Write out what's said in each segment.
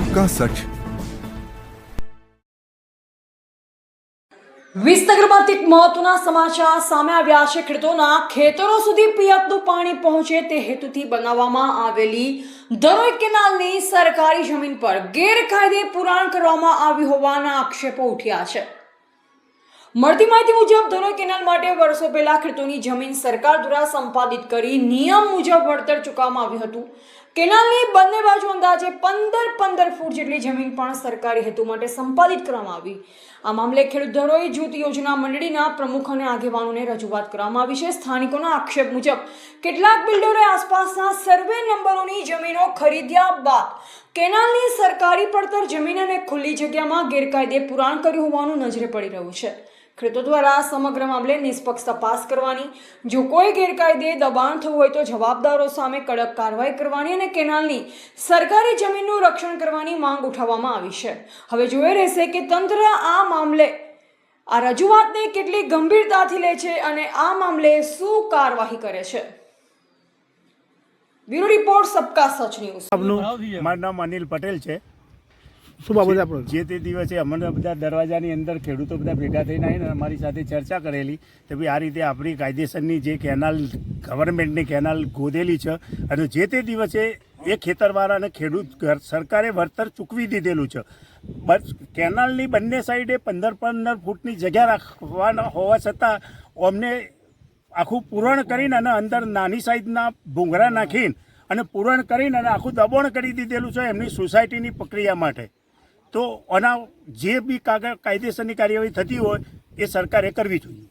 सबका सच। વિસનગરમાંથી એક મહત્વના સમાચાર સામે આવ્યા છે। ખેડૂતોના ખેતરો સુધી પિયતનું પાણી પહોંચે તે હેતુથી બનાવવામાં આવેલી ધરોઈ કેનાલની સરકારી જમીન પર ગેરકાયદે પુરાણ કરવામાં આવ્યું હોવાના આક્ષેપો ઉઠ્યા છે। મળતી માહિતી મુજબ ધરોઈ કેનાલ માટે વર્ષો પહેલા ખેડૂતોની જમીન સરકાર દ્વારા સંપાદિત કરી નિયમ મુજબ વળતર ચૂકવવામાં આવ્યું હતું। કેનાલની બંને બાજુ અંદાજે 15 ફૂટ જેટલી જમીન પણ સરકારી હેતુ માટે સંપાદિત કરવામાં આવી। આ મામલે ખેડૂત ધરોઈ જૂથ યોજના મંડળીના પ્રમુખ અને આગેવાનોને રજૂઆત કરવામાં આવી છે। સ્થાનિકોના આક્ષેપ મુજબ કેટલાક બિલ્ડરોએ આસપાસના સર્વે નંબરોની જમીનો ખરીદ્યા બાદ કેનાલની સરકારી પડતર જમીન અને ખુલ્લી જગ્યામાં ગેરકાયદે પુરાણ કર્યું હોવાનું નજરે પડી રહ્યું છે। ખેડૂતો દ્વારા સમગ્ર મામલે નિષ્પક્ષ તપાસ કરવાની, જો કોઈ ગેરકાયદે દબાણ થયું હોય તો જવાબદારો સામે કડક કાર્યવાહી કરવાની અને કેનાલની સરકારી જમીનનું રક્ષણ કરવાની માંગ ઉઠાવવામાં આવી છે। હવે જોઈ રહેશે કે તંત્ર આ મામલે આ રજૂઆતને કેટલી ગંભીરતાથી લે છે અને આ મામલે શું કાર્યવાહી કરે છે। બ્યુરો રિપોર્ટ સબકા સચ ન્યૂઝ। મારું નામ અનિલ પટેલ છે। શું બાબત આપણો જે તે દિવસે અમને બધા દરવાજાની અંદર ખેડૂતો બધા ભેગા થઈને આવીને અમારી સાથે ચર્ચા કરેલી કે ભાઈ આ રીતે આપણી કાયદેસરની જે કેનાલ ગવર્મેન્ટની કેનાલ ગોદેલી છે અને જે તે દિવસે એ ખેતરવાળાને ખેડૂત સરકારે વળતર ચૂકવી દીધેલું છે। બસ કેનાલની બંને સાઈડે 15 ફૂટની જગ્યા રાખવાના હોવા છતાં અમને આખું પૂરણ કરીને અને અંદર નાની સાઈઝના ભૂંગળા નાખીને અને પૂરણ કરીને અને આખું દબાણ કરી દીધેલું છે એમની સોસાયટીની પ્રક્રિયા માટે। તો આના જે બી કાયદેસરની કાર્યવાહી થતી હોય એ સરકારે કરવી જોઈએ।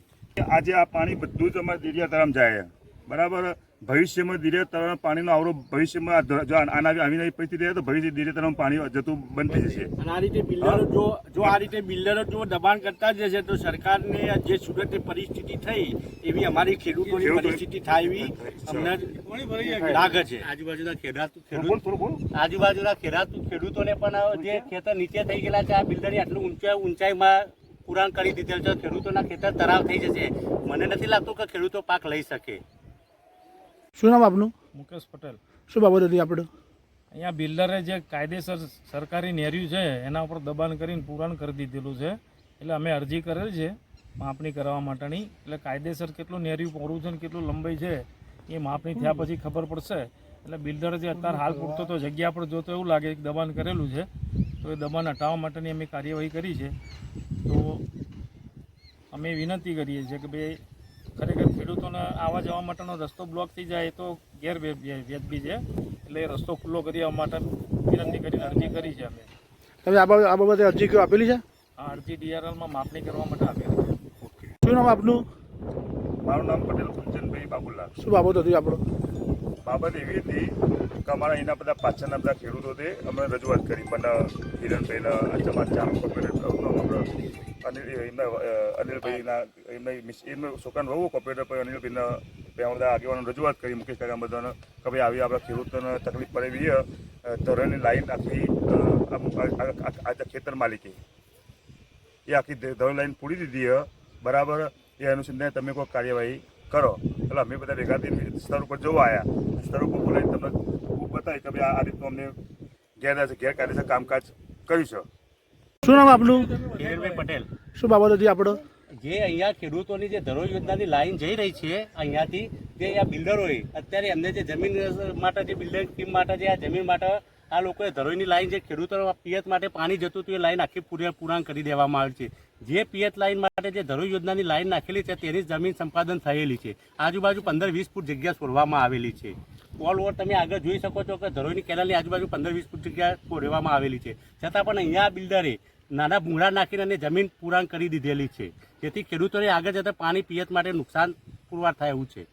આજે આ પાણી બધું જ અમારે દરિયા તરફ જાય બરાબર। ભવિષ્યમાં દરિયા તરફ પાણીનો આવરો ભવિષ્યમાં જો આના આવી પરિસ્થિતિ રહે તો ભવિષ્ય દરિયા તરફ પાણી જતું બંધ થઈ જશે। અને આ રીતે બિલ્ડરો જો આ રીતે બિલ્ડરો જો દબાણ કરતા જ જશે તો સરકારને જે સુરતની પરિસ્થિતિ થઈ એવી અમારી ખેડૂતોની પરિસ્થિતિ થાય એવી અમને લાગે છે। આજુબાજુના ખેડૂતોને પણ જે ખેતર નીચે થઈ ગયેલા છે આ બિલ્ડરની આટલું ઊંચાઈમાં પુરાણ કરી દીધેલ છે। ખેડૂતોના ખેતર તરાવ થઈ જશે। મને નથી લાગતું કે ખેડૂતો પાક લઈ શકે। શું નામ આપનું? મુકેશ પટેલ। શું બાબત હતી આપણે? અહીંયા બિલ્ડરે જે કાયદેસર સરકારી નેર્યું છે એના ઉપર દબાણ કરીને પુરાણ કરી દીધેલું છે। એટલે અમે અરજી કરેલ છે માપણી કરવા માટેની। એટલે કાયદેસર કેટલું નેર્યું પહોળું છે ને કેટલું લંબાઈ છે એ માપણી થયા પછી ખબર પડશે। એટલે બિલ્ડર જે અત્યારે હાલ પૂરતો તો જગ્યા પર જોતો એવું લાગે કે દબાણ કરેલું છે તો એ દબાણ હટાવવા માટેની અમે કાર્યવાહી કરી છે। તો અમે વિનંતી કરીએ છીએ કે ભાઈ ખરેખર ખેડૂતોને આવવા જવા માટેનો રસ્તો બ્લોક થઈ જાય તો ગેરવ્યાજબી છે। એટલે એ રસ્તો ખુલ્લો કરવા માટે વિનંતી કરીને અરજી કરી છે અમે। તમે આ બાબતે અરજી કયો આપેલી છે? આ અરજી DRLમાં માપણી કરવા માટે આપેલી છે। શું નામ આપનું? મારું નામ પટેલ કુંજનભાઈ બાબુલાલ। શું બાબત હતી આપણો? બાબત એવી હતી કે અમારા એના બધા પાછળના બધા ખેડૂતો તે અમે રજૂઆત કરી પણ હિરણભાઈના અને અનિલભાઈના એમના છોકરાને વહુ કોપરેટર પર અનિલભાઈના બધા આગેવાનો રજૂઆત કરી મુકેશ કાકા બધાને કે ભાઈ આવી આપણા ખેડૂતોને તકલીફ પડે એવી ધોરણની લાઈન આખી ખેતર માલિકી એ આખી ધોરણ લાઈન પૂરી દીધી બરાબર। એ અનુસંધાને તમે કોઈ કાર્યવાહી કરો। એટલે અમે બધા ભેગા થઈને સ્તર ઉપર જોવા આવ્યા। સ્તર ઉપર બોલાવીને તમને બતાવી કે ભાઈ આ રીતનું અમને ગેરકાયદેસર કામકાજ કર્યું છે। શું નામ આપનું? હિરણભાઈ પટેલ। શું બાબત હતી આપણો? જે અહીંયા ખેડૂતોની જે ધરોઈ યોજનાની લાઈન જઈ રહી છે અહીંયાથી જે અહીંયા બિલ્ડરોએ અત્યારે એમને જે જમીન માટે જે બિલ્ડર સ્કીમ માટે જે આ જમીન માટે આ લોકોએ ધરોઈની લાઈન જે ખેડૂતો પિયત માટે પાણી જતું હતું એ લાઈન આખી પુરાણ કરી દેવામાં આવી છે। જે પિયત લાઈન માટે જે ધરોઈ યોજનાની લાઈન નાખેલી છે તેની જમીન સંપાદન થયેલી છે। આજુબાજુ 15-20 ફૂટ જગ્યા છોડવામાં આવેલી છે। ઓલ ઓવર તમે આગળ જોઈ શકો છો કે ધરોઈની કેનાલની આજુબાજુ 15-20 ફૂટ જગ્યા છોડવામાં આવેલી છે। છતાં પણ અહીંયા બિલ્ડરે નાના ભૂંગળા નાખીને અને જમીન પુરાણ કરી દીધેલી છે જેથી ખેડૂતોને આગળ જતાં પાણી પિયત માટે નુકસાન પુરવાર થાય એવું છે।